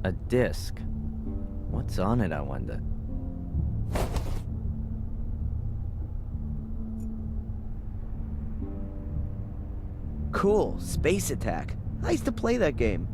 A disc. What's on it, I wonder? Cool, Space Attack. I used to play that game.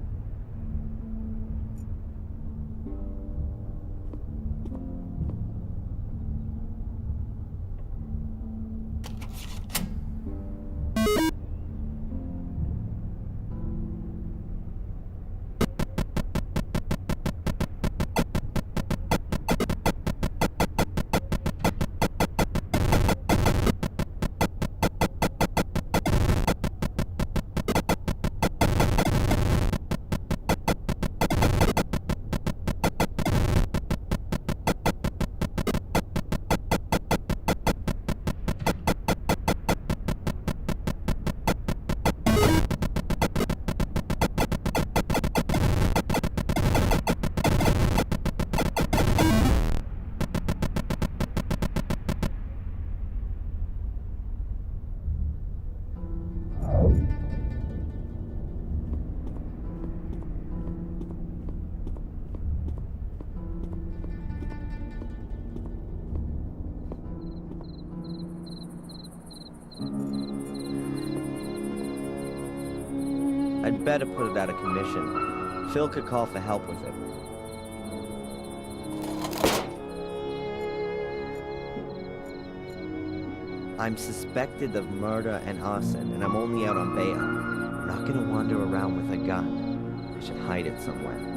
I'd better put it out of commission. Phil could call for help with it. I'm suspected of murder and arson, and I'm only out on bail. I'm not gonna wander around with a gun. I should hide it somewhere.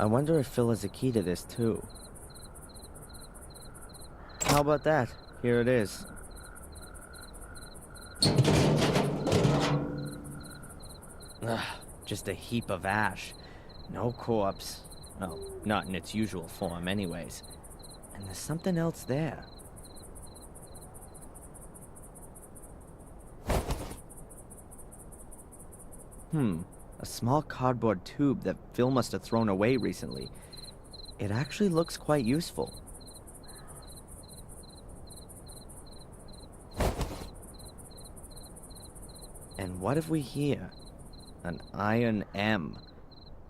I wonder if Phil has a key to this, too. How about that? Here it is. Ugh, just a heap of ash. No corpse. Well, not in its usual form, anyways. And there's something else there. A small cardboard tube that Phil must have thrown away recently. It actually looks quite useful. And what have we here? An iron M.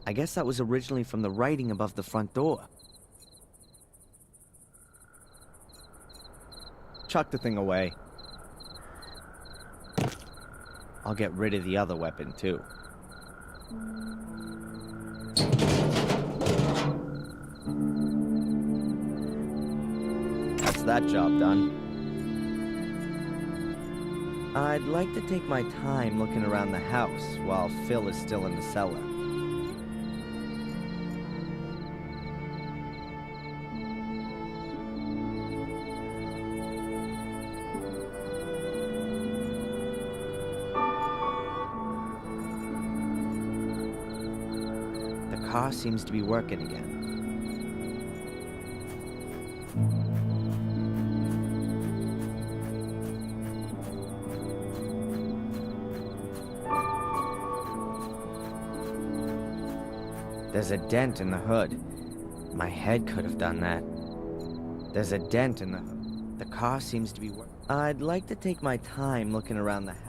I guess that was originally from the writing above the front door. Chuck the thing away. I'll get rid of the other weapon, too. That's that job done. I'd like to take my time looking around the house while Phil is still in the cellar. The car seems to be working again. There's a dent in the hood. My head could have done that. There's a dent in the hood. The car seems to be working. I'd like to take my time looking around the house.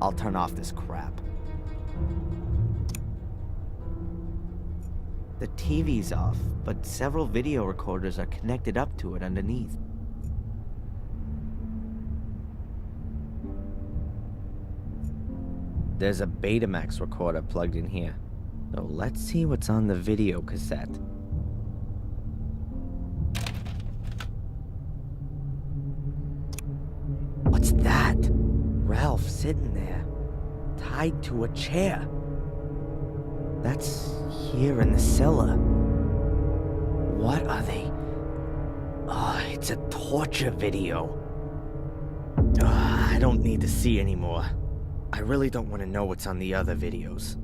I'll turn off this crap. The TV's off, but several video recorders are connected up to it underneath. There's a Betamax recorder plugged in here. So let's see what's on the video cassette. What's that? Ralph sitting there, tied to a chair. That's here in the cellar. What are they? It's a torture video. I don't need to see anymore. I really don't want to know what's on the other videos.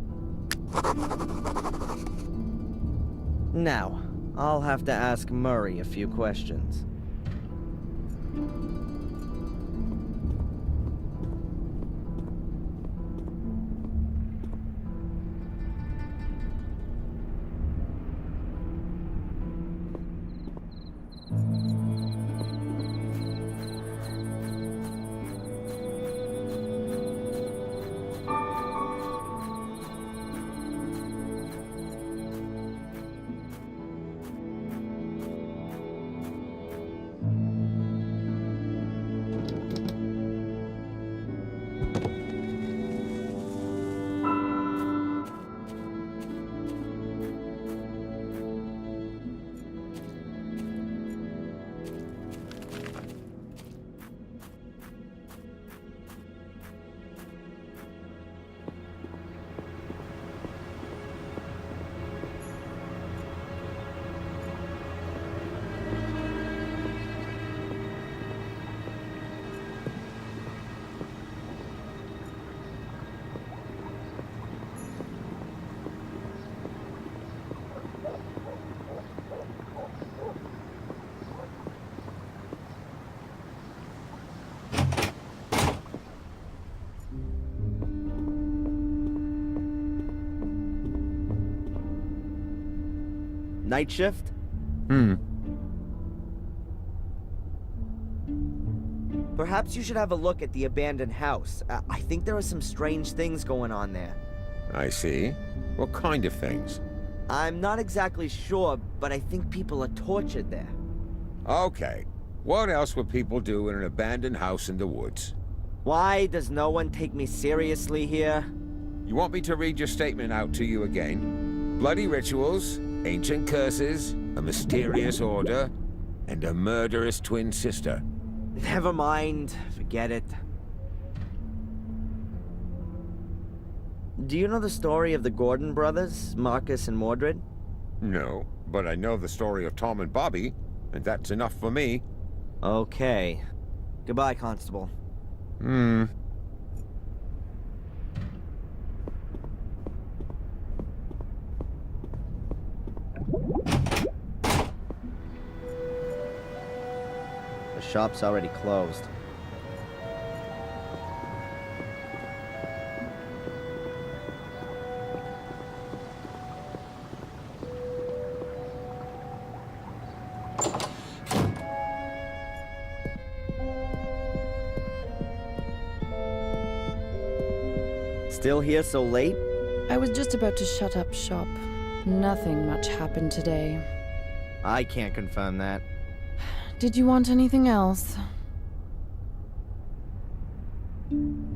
Now, I'll have to ask Murray a few questions. Night shift? Perhaps you should have a look at the abandoned house. I think there are some strange things going on there. I see. What kind of things? I'm not exactly sure, but I think people are tortured there. Okay. What else would people do in an abandoned house in the woods? Why does no one take me seriously here? You want me to read your statement out to you again? Bloody rituals, ancient curses, a mysterious order, and a murderous twin sister. Never mind. Forget it. Do you know the story of the Gordon brothers, Marcus and Mordred? No, but I know the story of Tom and Bobby, and that's enough for me. Okay. Goodbye, Constable. The shop's already closed. Still here so late? I was just about to shut up shop. Nothing much happened today. I can't confirm that. Did you want anything else?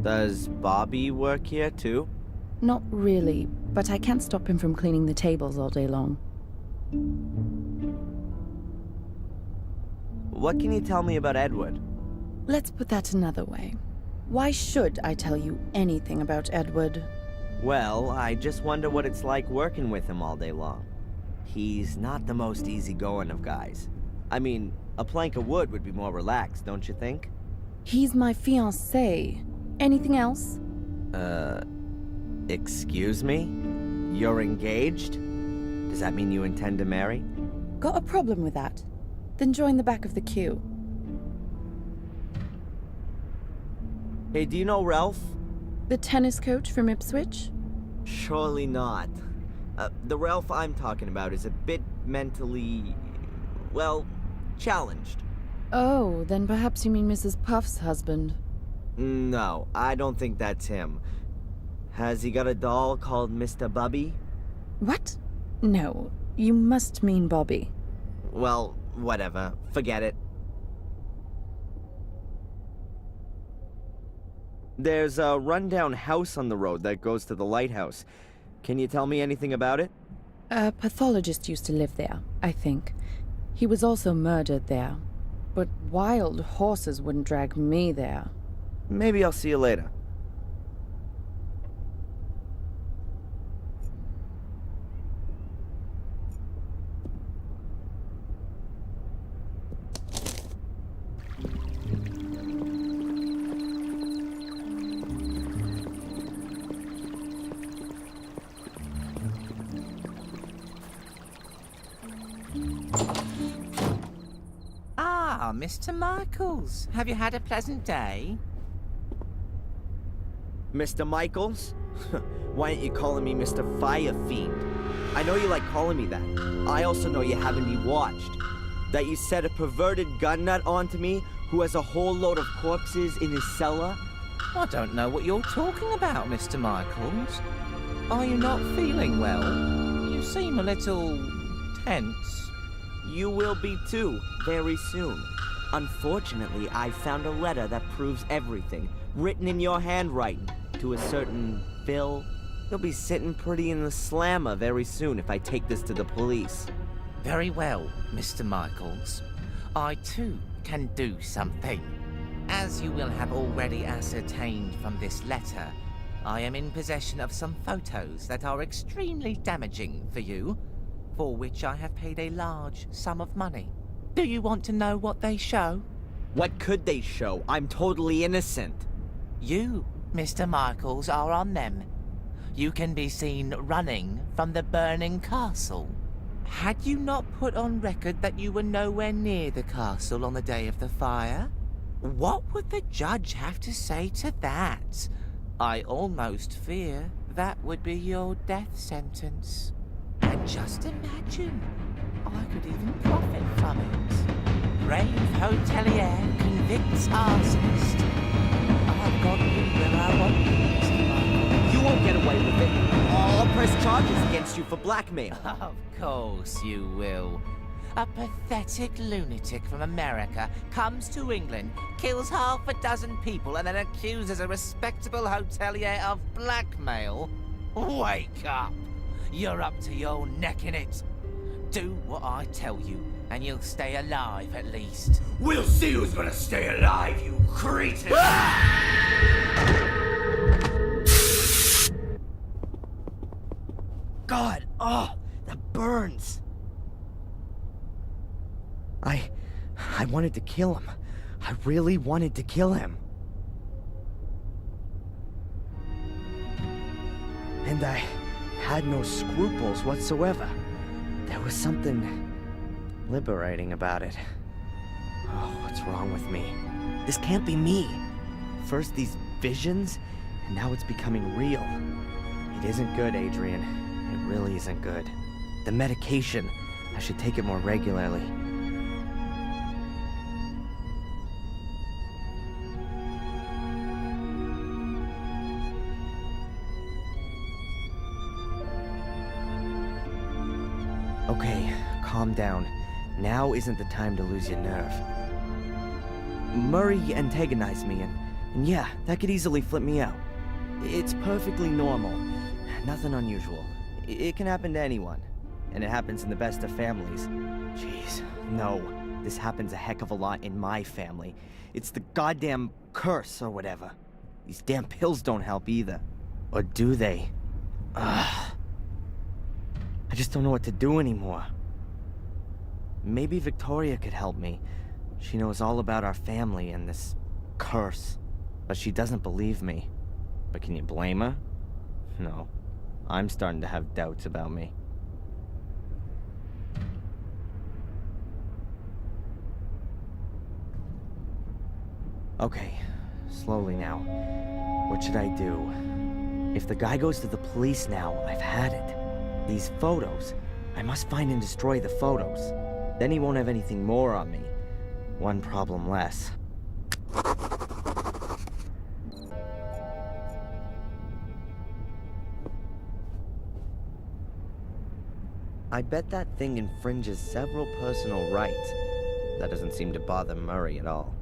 Does Bobby work here too? Not really, but I can't stop him from cleaning the tables all day long. What can you tell me about Edward? Let's put that another way. Why should I tell you anything about Edward? Well, I just wonder what it's like working with him all day long. He's not the most easygoing of guys. I mean, a plank of wood would be more relaxed, don't you think? He's my fiancé. Anything else? Excuse me? You're engaged? Does that mean you intend to marry? Got a problem with that? Then join the back of the queue. Hey, do you know Ralph? The tennis coach from Ipswich? Surely not. The Ralph I'm talking about is a bit mentally, well, challenged. Oh, then perhaps you mean Mrs. Puff's husband. No, I don't think that's him. Has he got a doll called Mr. Bubby? What? No, you must mean Bobby. Well, whatever. Forget it. There's a rundown house on the road that goes to the lighthouse. Can you tell me anything about it? A pathologist used to live there, I think. He was also murdered there. But wild horses wouldn't drag me there. Maybe I'll see you later. Mr. Michaels. Have you had a pleasant day? Mr. Michaels? Why aren't you calling me Mr. Fire Fiend? I know you like calling me that. I also know you're having me watched. That you set a perverted gun nut onto me who has a whole load of corpses in his cellar? I don't know what you're talking about, Mr. Michaels. Are you not feeling well? You seem a little tense. You will be too, very soon. Unfortunately, I found a letter that proves everything, written in your handwriting, to a certain Phil. He'll be sitting pretty in the slammer very soon if I take this to the police. Very well, Mr. Michaels. I too can do something. As you will have already ascertained from this letter, I am in possession of some photos that are extremely damaging for you, for which I have paid a large sum of money. Do you want to know what they show? What could they show? I'm totally innocent. You, Mr. Michaels, are on them. You can be seen running from the burning castle. Had you not put on record that you were nowhere near the castle on the day of the fire? What would the judge have to say to that? I almost fear that would be your death sentence. And just imagine, I could even profit from it. Brave hotelier convicts arsonist. I've got you where I want you, Mr. Michael. You won't get away with it. I'll press charges against you for blackmail. Of course you will. A pathetic lunatic from America comes to England, kills half a dozen people, and then accuses a respectable hotelier of blackmail? Wake up! You're up to your neck in it. Do what I tell you, and you'll stay alive at least. We'll see who's gonna stay alive, you cretin! God, oh, that burns. I wanted to kill him. I really wanted to kill him. And I had no scruples whatsoever. There was something liberating about it. Oh, what's wrong with me? This can't be me. First these visions, and now it's becoming real. It isn't good, Adrian. It really isn't good. The medication, I should take it more regularly. Okay, calm down. Now isn't the time to lose your nerve. Murray antagonized me, and yeah, that could easily flip me out. It's perfectly normal. Nothing unusual. It can happen to anyone. And it happens in the best of families. Jeez, no. This happens a heck of a lot in my family. It's the goddamn curse or whatever. These damn pills don't help either. Or do they? Ugh. I just don't know what to do anymore. Maybe Victoria could help me. She knows all about our family and this curse. But she doesn't believe me. But can you blame her? No. I'm starting to have doubts about me. Okay, slowly now. What should I do? If the guy goes to the police now, I've had it. These photos. I must find and destroy the photos. Then he won't have anything more on me. One problem less. I bet that thing infringes several personal rights. That doesn't seem to bother Murray at all.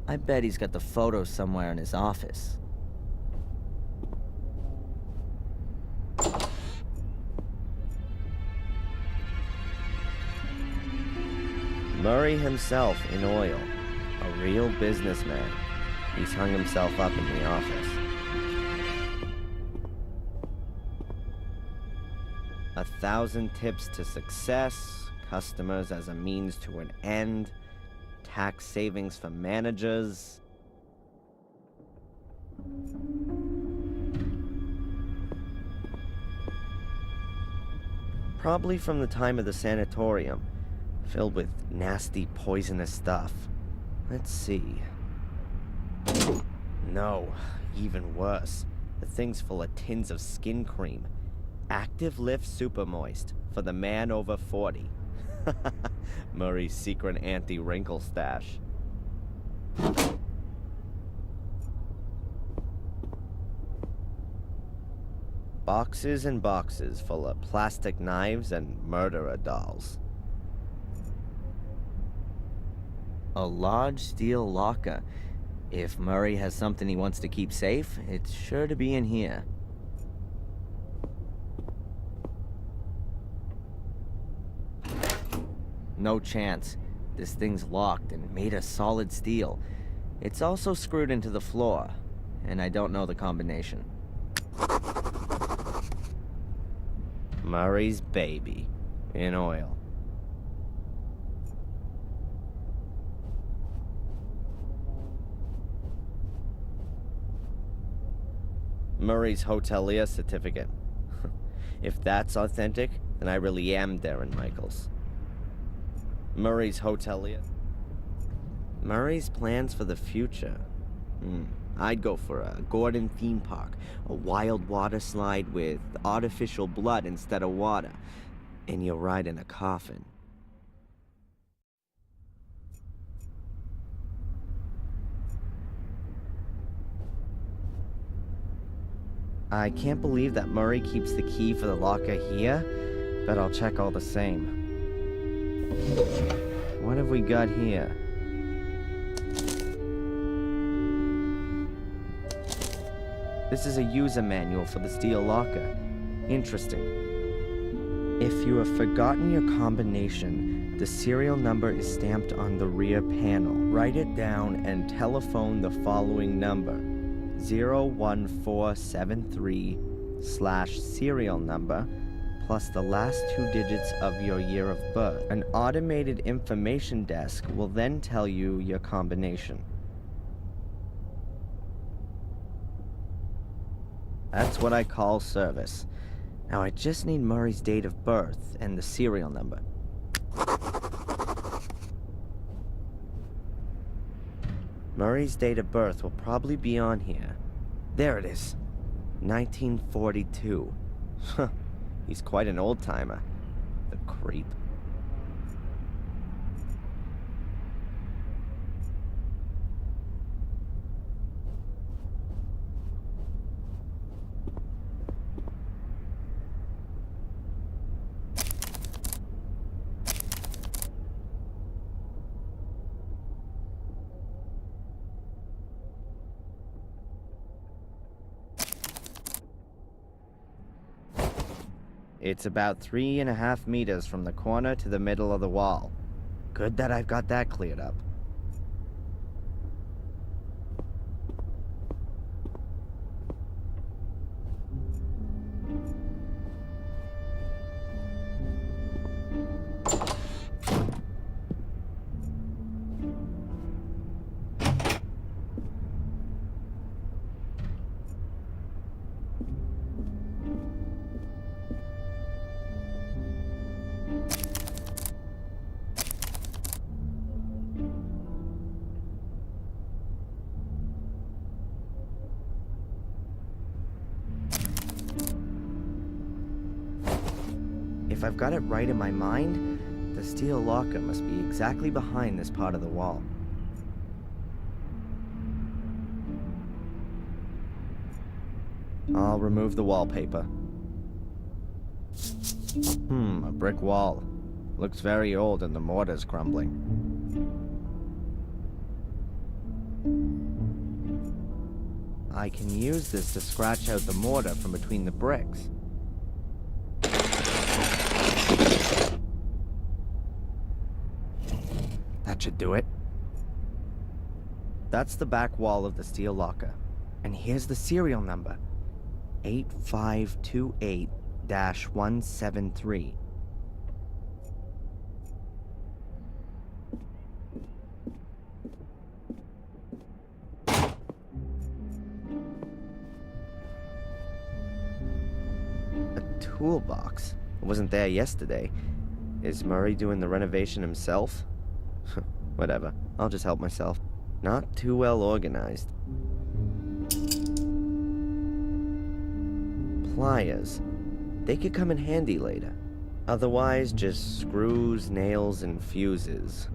I bet he's got the photos somewhere in his office. Murray himself in oil. A real businessman. He's hung himself up in the office. 1,000 tips to success, customers as a means to an end, tax savings for managers. Probably from the time of the sanatorium. filled with nasty, poisonous stuff. Let's see. No, even worse. The thing's full of tins of skin cream. Active Lift Super Moist for the man over 40. Murray's secret anti-wrinkle stash. Boxes and boxes full of plastic knives and murderer dolls. A large steel locker. If Murray has something he wants to keep safe, it's sure to be in here. No chance. This thing's locked and made of solid steel. It's also screwed into the floor, and I don't know the combination. Murray's baby. In oil. Murray's hotelier certificate. If that's authentic, then I really am Darren Michaels. Murray's hotelier. Murray's plans for the future. I'd go for a Gordon theme park, a wild water slide with artificial blood instead of water, and you'll ride in a coffin. I can't believe that Murray keeps the key for the locker here, but I'll check all the same. What have we got here? This is a user manual for the steel locker. Interesting. If you have forgotten your combination, the serial number is stamped on the rear panel. Write it down and telephone the following number. 01473/serial number plus the last 2 digits of your year of birth. An automated information desk will then tell you your combination. That's what I call service. Now I just need Murray's date of birth and the serial number. Murray's date of birth will probably be on here. There it is. 1942. He's quite an old-timer. The creep. It's about 3.5 meters from the corner to the middle of the wall. Good that I've got that cleared up. If I've got it right in my mind, the steel locker must be exactly behind this part of the wall. I'll remove the wallpaper. A brick wall. Looks very old and the mortar's crumbling. I can use this to scratch out the mortar from between the bricks. That should do it. That's the back wall of the steel locker. And here's the serial number. 8528-173. A toolbox. It wasn't there yesterday. Is Murray doing the renovation himself? Whatever, I'll just help myself. Not too well organized. Pliers. They could come in handy later. Otherwise, just screws, nails, and fuses.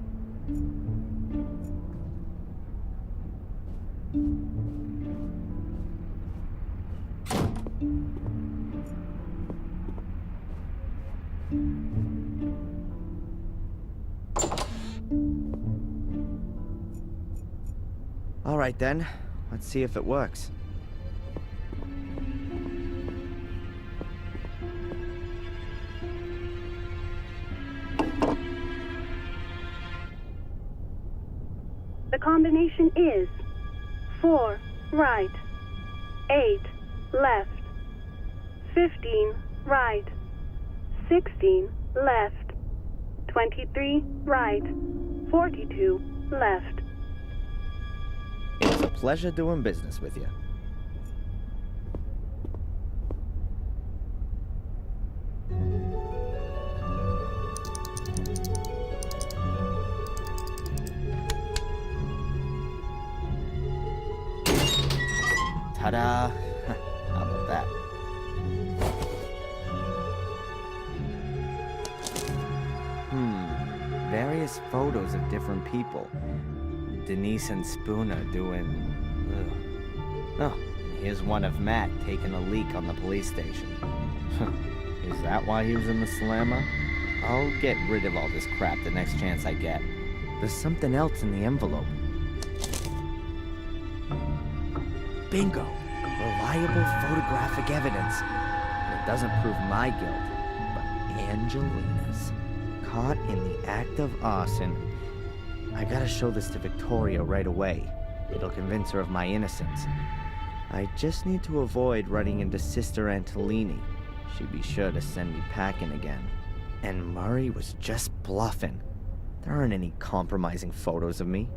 All right then, let's see if it works. The combination is 4 right, 8 left, 15 right, 16 left, 23 right, 42 left. It's a pleasure doing business with you. Ta-da! How about that? Various photos of different people. Denise and Spooner doing... Oh, here's one of Matt taking a leak on the police station. Is that why he was in the slammer? I'll get rid of all this crap the next chance I get. There's something else in the envelope. Bingo! Reliable photographic evidence. And it doesn't prove my guilt, but Angelina's. Caught in the act of arson. I gotta show this to Victoria right away. It'll convince her of my innocence. I just need to avoid running into Sister Antolini. She'd be sure to send me packing again. And Murray was just bluffing. There aren't any compromising photos of me.